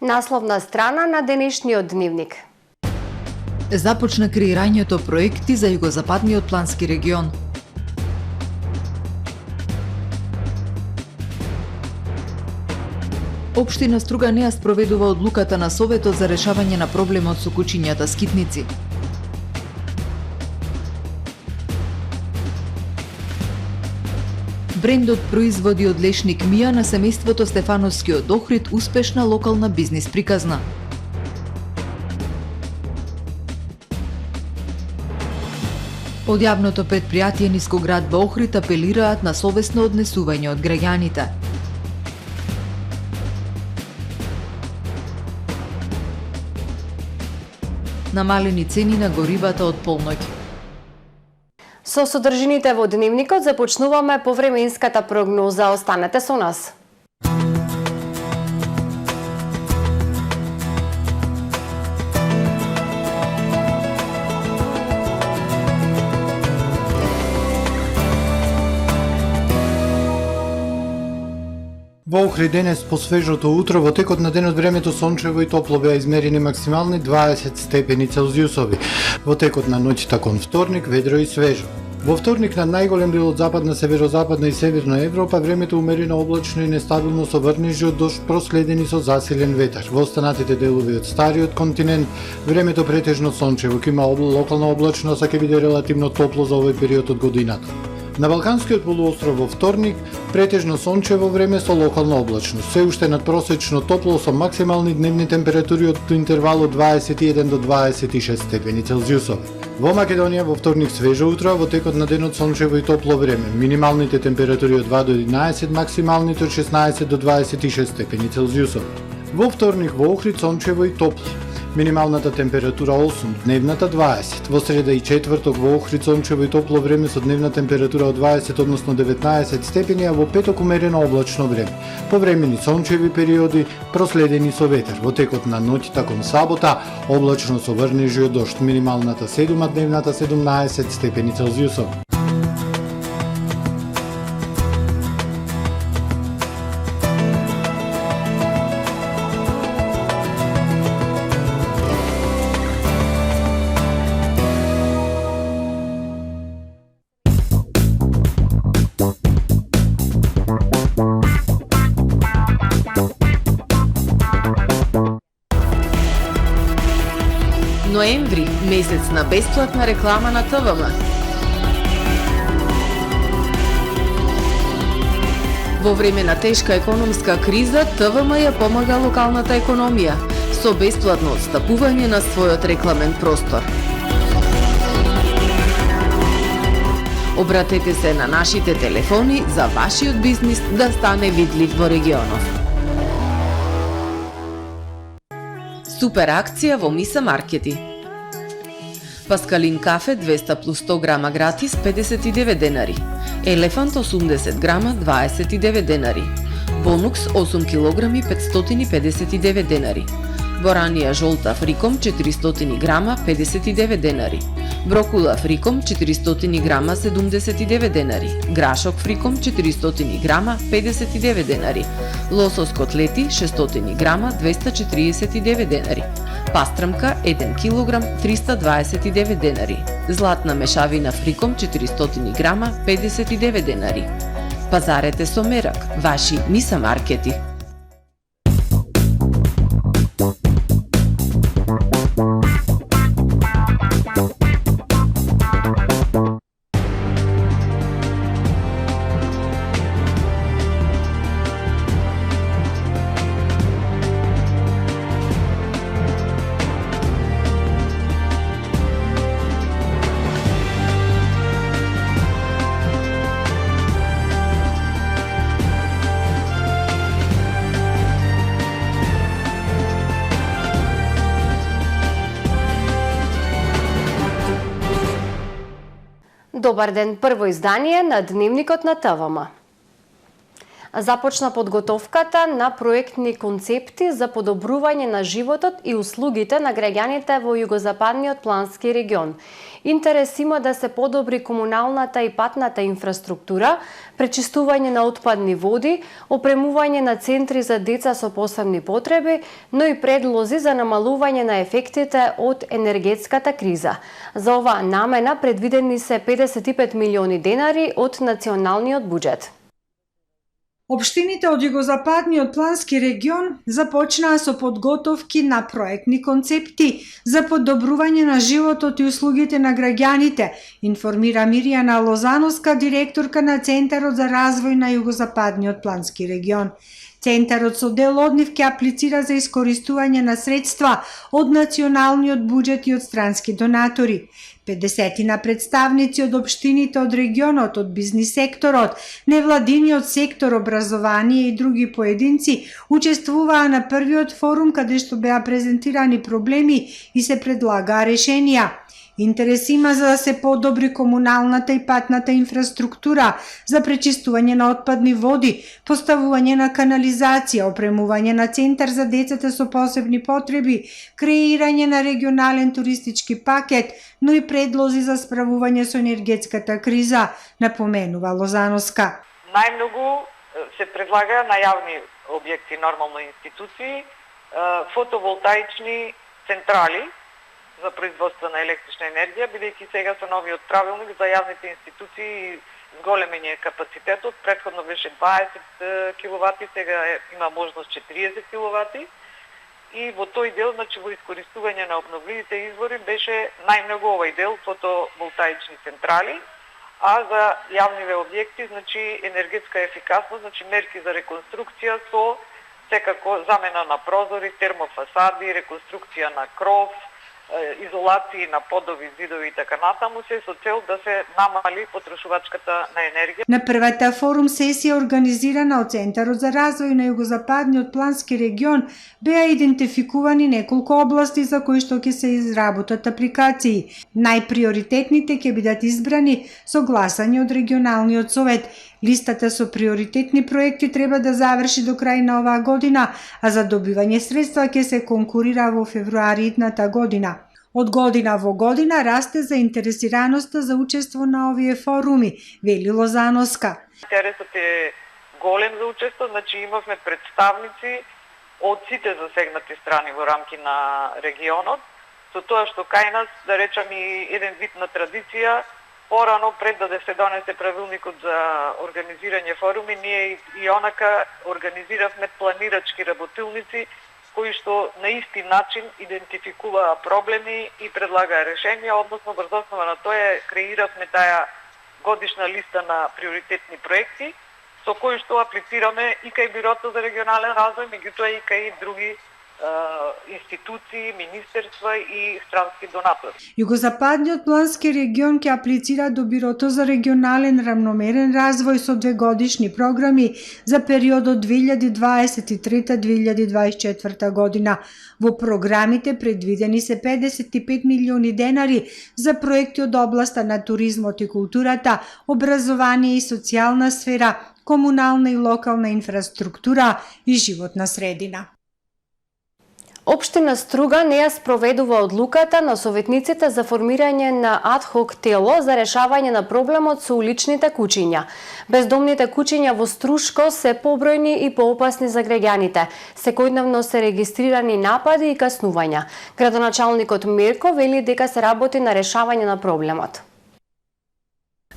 Насловна страна на денешниот дневник. Започна креирањето проекти за југозападниот плански регион. Општина Струга не ја спроведува одлуката на Советот за решавање на проблемот со кучињата скитници. Брендот производи од лешник Мија на семејството Стефановски од Охрид успешна локална бизнис приказна. Од јавното претпријатие Нискоградба Охрид апелираат на совесно однесување од граѓаните. Намалени цени на горивата од полноќ. Со содржините во дневникот започнуваме повременската прогноза. Останете со нас. Во Охрид денес по свежото утро, во текот на денот времето сончево и топло беа измерени максимални 20 степени Целзиусови. Во текот на ноќта кон вторник ведро и свежо. Во вторник на најголем дел од западна, северозападна и северна Европа времето умерено облачно и нестабилно со врнежи од дожд проследени со засилен ветар. Во останатите делови од стариот континент времето претежно сончево, ќе има локална облачност, а ќе биде релативно топло за овој период од годината. На Балканскиот полуостров во вторник претежно сончево време со локална облачност. Се уште надпросечно топло со максимални дневни температури од интервал од 21 до 26 степени Целзиусови. Во Македонија во вторник свежо утро, во текот на денот сончево и топло време. Минималните температури од 2 до 11, максималните од 16 до 26 степени Целзиусови. Во вторник во Охрид сончево и топло. Минималната температура 8, дневната 20. Во среда и четврток во Охрид сончево и топло време со дневна температура од 20, односно 19 степени, а во петок умерено облачно време. Повремени сончеви периоди проследени со ветер. Во текот на ноќта кон сабота облачно со врнежи од дожд. Минималната 7, а дневната 17 степени Целзиусови. Ноември, месец на бесплатна реклама на ТВМ. Во време на тешка економска криза, ТВМ ја помага локалната економија со бесплатно отстапување на својот рекламен простор. Обратете се на нашите телефони за вашиот бизнис да стане видлив во регионов. Супер акција во Миса Маркети. Паскалин кафе 200 плюс 100 грама гратис 59 денари. Елефант 80 грама 29 денари. Бонукс 8 килограми 559 денари. Боранија жолта фриком 400 грама 59 денари. Брокула фриком 400 грама 79 денари. Грашок фриком 400 грама 59 денари. Лосос котлети 600 грама 249 денари. Пастрмка 1 килограм 329 денари. Златна мешавина фриком 400 грама 59 денари. Пазарете со мерак, ваши Миса Маркети. Добар ден, прво издание на Дневникот на ТВМ. Започна подготовката на проектни концепти за подобрување на животот и услугите на граѓаните во југозападниот плански регион. Интерес има да се подобри комуналната и патната инфраструктура, пречистување на отпадни води, опремување на центри за деца со посебни потреби, но и предлози за намалување на ефектите од енергетската криза. За оваа намена предвидени се 55 милиони денари од националниот буџет. Општините од југозападниот плански регион започнаа со подготовки на проектни концепти за подобрување на животот и услугите на граѓаните, информира Миријана Лозановска, директорка на Центарот за развој на југозападниот плански регион. Центарот со дел од нив ќе аплицира за искористување на средства од националниот буџет и од странски донатори. 50 представници од општините од регионот, од бизнис секторот, невладиниот сектор, образование и други поединци учествуваа на првиот форум каде што беа презентирани проблеми и се предлагаа решенија. Интерес има за да се подобри комуналната и патната инфраструктура, за пречистување на отпадни води, поставување на канализација, опремување на центар за децата со посебни потреби, креирање на регионален туристички пакет, но и предлози за справување со енергетската криза, напоменува Лозановска. Најмногу се предлага на јавни објекти, нормално институции, фотоволтаични централи за производство на електрична енергија, бидејќи сега со новиот правилник за јавните институции зголемење капацитетот, претходно беше 20 киловати, сега има можност 40 киловати. И во тој дел, значи во искористување на обновливите извори, беше најмногу овој дел фотоволтаични централи, а за јавниве објекти, значи енергетска ефикасност, значи мерки за реконструкција со секако замена на прозори, термофасади, реконструкција на кров, изолации на подови, зидови и така натаму, се со цел да се намали потрошувачката на енергија. На првата форум сесија организирана од Центарот за развој на југозападниот плански регион беа идентификувани неколку области за кои што ќе се изработат апликации. Најприоритетните ќе бидат избрани со гласање од регионалниот совет. Листата со приоритетни проекти треба да заврши до крај на оваа година, а за добивање средства ќе се конкурира во февруари идната година. Од година во година расте заинтересираноста за учество на овие форуми, вели Лозановска. Интересот е голем за учество, значи имавме представници од сите засегнати страни во рамки на регионот, со тоа што кај нас, да речам, и еден вид на традиција. Порано, пред да се донесе правилникот за организирање форуми, ние и онака организиравме планирачки работилници кои што на исти начин идентификуваа проблеми и предлагаа решенија, односно врз основа на тоа креиравме таа годишна листа на приоритетни проекти, со кои што аплицираме и кај Бирото за регионален развој, меѓутоа и кај други институции, министерства и странски донатори. Југозападниот плански регион ќе аплицира до Бирото за регионален рамномерен развој со 2 годишни програми за периодот 2023-2024 година. Во програмите предвидени се 55 милиони денари за проекти од областа на туризмот и културата, образование и социјална сфера, комунална и локална инфраструктура и животна средина. Општина Струга не ја спроведува одлуката на советниците за формирање на адхок тело за решавање на проблемот со уличните куќиња. Бездомните куќиња во Струшко се побројни и поопасни за граѓаните. Секојдневно се регистрирани напади и каснувања. Градоначалникот Мерко вели дека се работи на решавање на проблемот.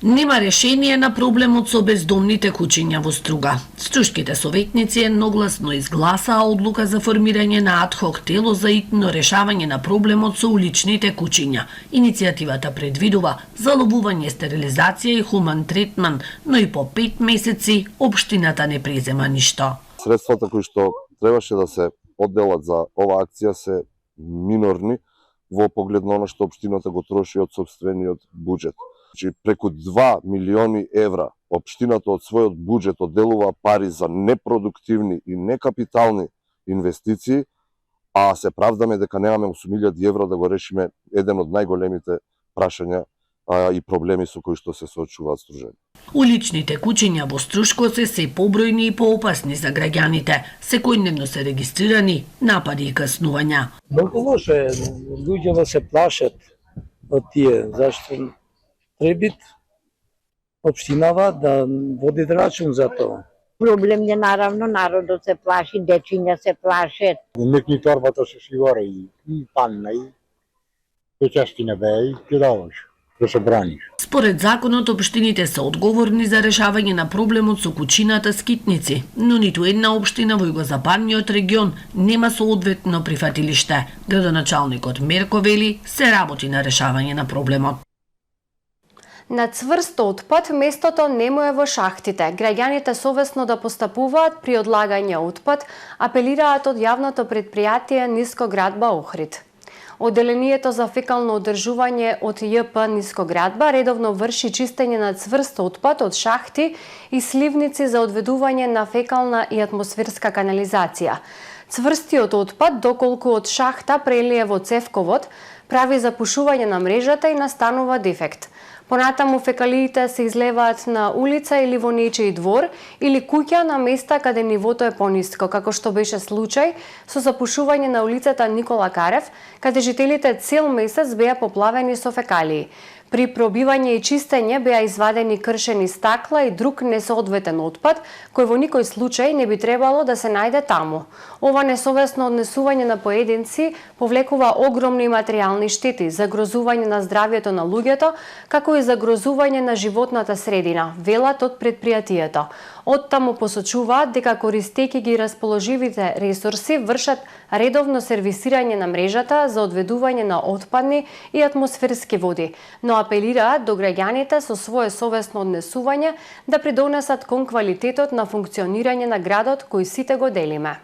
Нема решение на проблемот со бездомните куќиња во Струга. Струшките советници едногласно изгласаа одлука за формирање на адхок тело за итно решавање на проблемот со уличните куќиња. Иницијативата предвидува заловување, стерилизација и хуман третман, но и по 5 месеци општината не презема ништо. Средствата кои што требаше да се одделат за оваа акција се минорни во поглед на она што општината го троши од сопствениот буџет. Значи, преку 2 милиони евра општината од својот буџет одделува пари за непродуктивни и некапитални инвестиции, а се правдаме дека немаме 8.000 евра да го решиме еден од најголемите прашања а и проблеми со кои што се соочуваат сдружени. Уличните кучиња во Струшковце се побројни и поопасни за граѓаните. Секојдневно се регистрирани напади и каснувања. Многу лошо е, луѓето се плашат од тие, зашто треба општинава да води рачун за тоа. Проблем е наравно, народот се плаши, дечиња се плашат. Мекни торбата се шивара и панна и печестина бе и ти даваш, да се браниш. Според законот, општините се одговорни за решавање на проблемот со кучината скитници, но ниту една општина во југозападниот регион нема соодветно прифатилиште. Градоначалникот Мерко вели се работи на решавање на проблемот. На цврст отпад местото не му е во шахтите. Граѓаните совесно да постапуваат при одлагање отпад, апелираат од јавното предпријатие Нискоградба Охрид. Одделението за фекално одржување од ЈП Нискоградба редовно врши чистење на цврст отпад од шахти и сливници за одведување на фекална и атмосферска канализација. Цврстиот отпад, доколку од шахта прелие во цевковод, прави запушување на мрежата и настанува дефект. Понатаму фекалиите се излеваат на улица или во нечиј двор или куќа на места каде нивото е пониско, како што беше случај со запушување на улицата Никола Карев, каде жителите цел месец беа поплавени со фекалии. При пробивање и чистење беа извадени кршени стакла и друг несоодветен отпад, кој во никој случај не би требало да се најде таму. Ова несовесно однесување на поединци повлекува огромни материјални штети, загрозување на здравјето на луѓето, како и загрозување на животната средина, велат од предпријатието. Оттаму посочуваат дека користејќи ги расположивите ресурси вршат редовно сервисирање на мрежата за одведување на отпадни и атмосферски води, но апелираат до граѓаните со свое совесно однесување да придонесат кон квалитетот на функционирање на градот кој сите го делиме.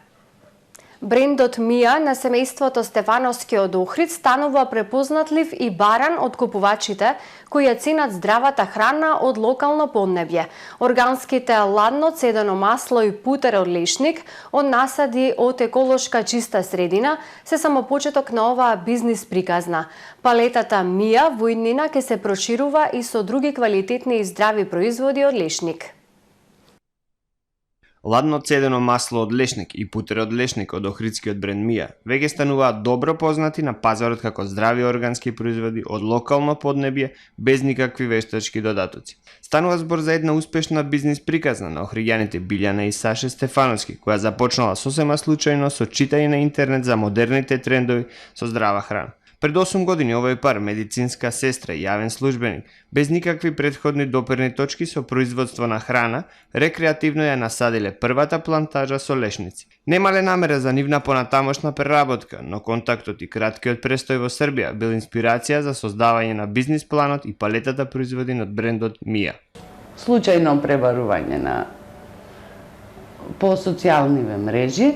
Брендот Мија на семејството Стефановски од Охрид станува препознатлив и баран од купувачите кои ја ценат здравата храна од локално поднебје. Органските ладно, цедено масло и путер од лешник од насади од еколошка чиста средина се само почеток на оваа бизнис приказна. Палетата Мија во иднина ќе се проширува и со други квалитетни и здрави производи од лешник. Ладно цедено масло од лешник и путер од лешник од охридскиот бренд Мија веќе стануваат добро познати на пазарот како здрави органски производи од локално поднебје без никакви вештачки додатоци. Станува збор за една успешна бизнис приказна на охриѓаните Билјана и Саше Стефановски, која започнала сосема случајно со читање на интернет за модерните трендови со здрава храна. Пред 8 години овој пар, медицинска сестра и јавен службеник, без никакви претходни допирни точки со производство на храна, рекреативно ја насадиле првата плантажа со лешници. Немале намера за нивна понатамошна преработка, но контактот и краткиот престој во Србија бил инспирација за создавање на бизнис планот и палетата производи од брендот Мија. Случајно пребарување по социјалниве мрежи,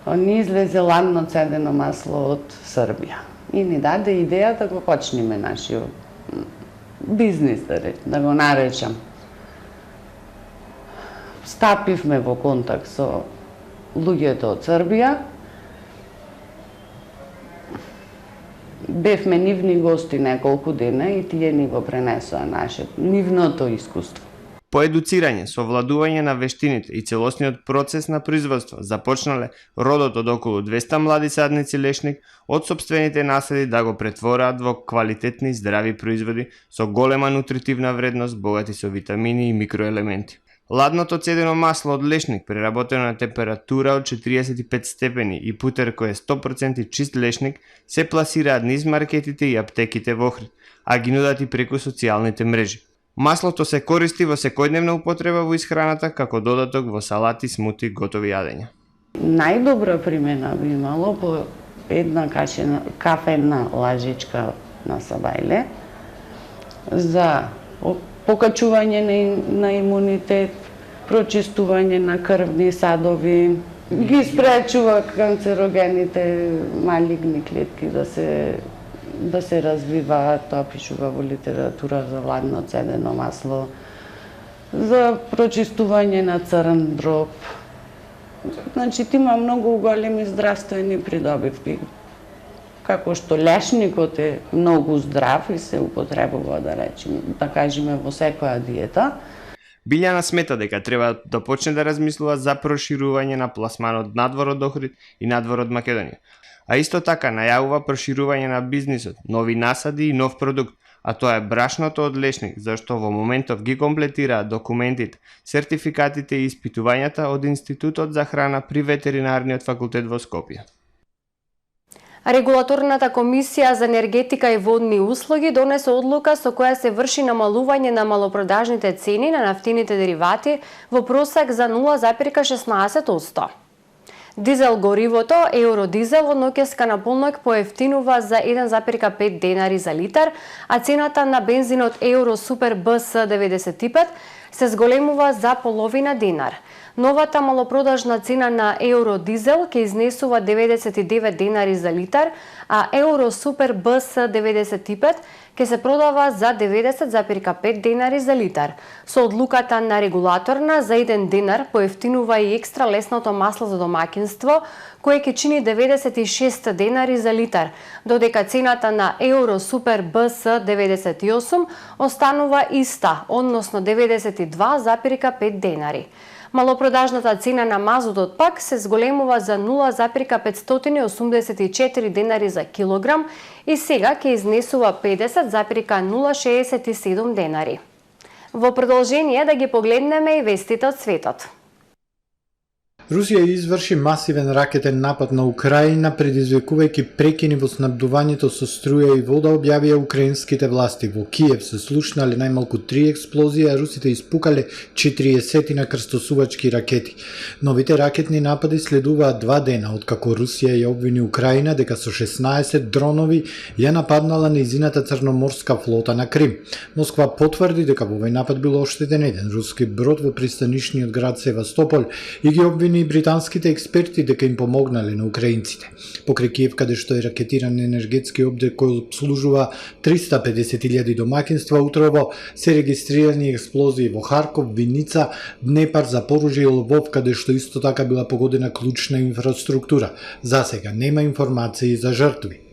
ни излезе ладно цедено масло од Србија. И ни даде идеја да го почнеме нашиот бизнис, да го наречам. Стапивме во контакт со луѓето од Србија. Бевме нивни гости неколку дена и тие ни го пренесоа нивното искуство. По едуцирање, совладување на вештините и целосниот процес на производство започнале родот од околу 200 млади садници лешник од сопствените насади да го претвораат во квалитетни здрави производи со голема нутритивна вредност, богати со витамини и микроелементи. Ладното цедено масло од лешник, преработено на температура од 45 степени и путер кој е 100% чист лешник, се пласираат низ маркетите и аптеките во Охрид, а ги нудат и преку социјалните мрежи. Маслото се користи во секојдневна употреба во исхраната како додаток во салати, смути, готови јадења. Најдобра примена би имало по една кафена лажичка на сабајле за покачување на имунитет, прочистување на крвни садови, ги спречува канцерогените малигни клетки да се развиваат, тоа пишува во литература за ладно цедено масло, за прочистување на црн дроб. Значи, има многу големи здравствени придобивки. како што лешникот е многу здрав и се употребува, да кажеме, во секоја диета. Билјана смета дека треба да почне да размислува за проширување на пласманот надвор од Охрид и надвор од Македонија. А исто така најавува проширување на бизнисот, нови насади и нов продукт, а тоа е брашното од лешник, зашто во моментов ги комплетираат документите, сертификатите и испитувањата од Институтот за храна при Ветеринарниот факултет во Скопје. Регулаторната комисија за енергетика и водни услуги донесе одлука со која се врши намалување на малопродажните цени на нафтините деривати во просек за 0,16%. Дизел горивото, Евродизел од ноќеска на полнок поевтинува за 1,5 денари за литар, а цената на бензинот Евро Супер БС 95 се зголемува за половина денар. Новата малопродажна цена на Евродизел ќе изнесува 99 денари за литар, а Евро Супер БС 95 ќе се продава за 90,5 денари за литар. Со одлуката на регулаторна за 1 денар поевтинува и екстра лесното масло за домаќинство, кое ќе чини 96 денари за литар, додека цената на Евро Супер БС 98 останува иста, односно 92,5 денари. Малопродажната цена на мазутот пак се зголемува за 0,584 денари за килограм и сега ќе изнесува 50,067 денари. Во продолжение да ги погледнеме и вестите од светот. Русија изврши масивен ракетен напад на Украина, предизвикувајќи прекини во снабдувањето со струја и вода, објавија украинските власти. Во Киев се слушнале најмалку 3 експлозии, а русите испукале 40 на крстосувачки ракети. Новите ракетни напади следуваат 2 дена, откако Русија ја обвини Украина дека со 16 дронови ја нападнала нејзината црноморска флота на Крим. Москва потврди дека во овој напад бил оштетен еден руски брод во пристанишниот град Севастопол и ги обвини и британските експерти дека им помогнале на украинците. Покрај Киев, каде што е ракетиран енергетски објект кој обслужува 350.000 домаќинства, утрово се регистрирани експлозии во Харков, Виница, Днепар, Запорожје и Лвов, каде што исто така била погодена клучна инфраструктура. Засега нема информации за жртви.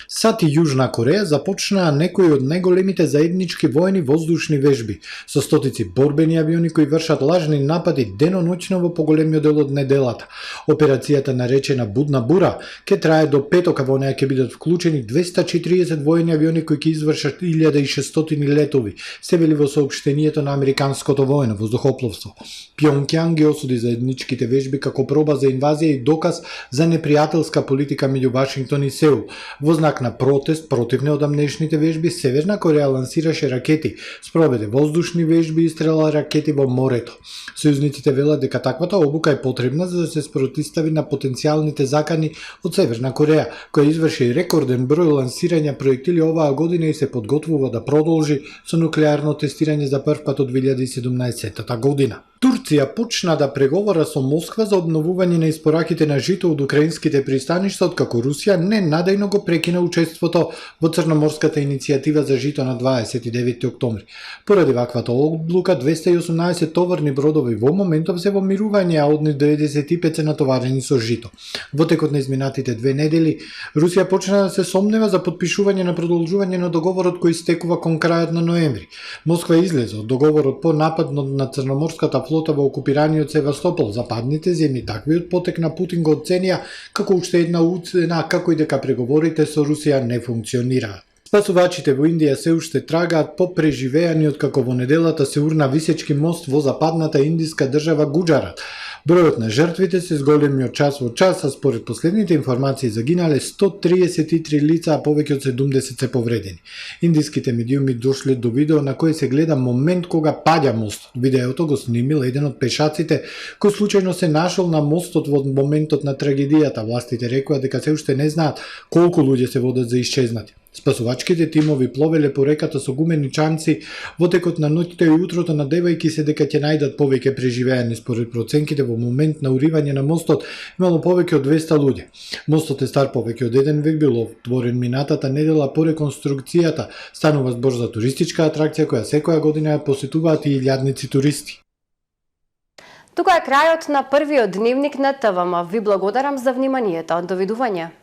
САД и Јужна Кореја започнаа некои од најголемите заеднички воени воздушни вежби со стотици борбени авиони кои вршат лажни напади деноноќно во поголемиот дел од неделата. Операцијата наречена Будна бура ќе трае до петок, а во неја ќе бидат вклучени 240 воени авиони кои ќе извршат 1600 летови, се вели во соопштението на американското воено воздухопловство. Пјонкјанг ги осуди заедничките вежби како проба за инвазија и доказ за непријателска политика меѓу Вашингтон и Сеул. Во знак на протест против неодамнешните вежби, Северна Кореја лансираше ракети, спроведе воздушни вежби и стрела ракети во морето. Сојузниците велат дека таквата обука е потребна за да се спротистави на потенцијалните закани од Северна Кореја, која изврши рекорден број лансирања проектили оваа година и се подготвува да продолжи со нуклеарно тестирање за прв пат од 2017 година. Турција почна да преговара со Москва за обновување на испораките на жито од украинските пристаништа, откако Русија ненадејно го прекина учеството во Црноморската иницијатива за жито на 29 октомври. Поради ваквата одлука, 218 товарни бродови во моментов се во мирување, а од 95 се натоварени со жито. Во текот на изминатите 2 недели, Русија почна да се сомнева за подпишување на продолжување на договорот кој стекува кон крајот на ноември. Москва излезе од договорот по нападот на Црноморската флота во окупираниот Севастопол. Западните земји таквиот потек на Путин го оценија како уште една уцена, како и дека преговорите со Русија не функционираат. Спасувачите во Индија се уште трагаат по преживеаниот како во неделата се урна висечки мост во западната индиска држава Гуџарат. Бројот на жртвите се зголеми од час во час, а според последните информации загинале 133 лица, а повеќе од 70 се повредени. Индиските медиуми дошле до видео на кој се гледа момент кога паѓа мостот. Видеото го снимил еден од пешаците кој случајно се нашол на мостот во моментот на трагедијата. Властите рекоа дека се уште не знаат колку луѓе се водат за исчезнати. Спасувачките тимови пловеле по реката со гумени чамци во текот на ноќта и утрото, надевајќи се дека ќе најдат повеќе преживеани. Според проценките, во момент на уривање на мостот имало повеќе од 200 луѓе. Мостот е стар повеќе од 1 век, бил отворен минатата недела по реконструкцијата. Станува збор за туристичка атракција која секоја година ја посетуваат и илјадници туристи. Тука е крајот на првиот дневник на ТВМ. Ви благодарам за вниманието. Довидување.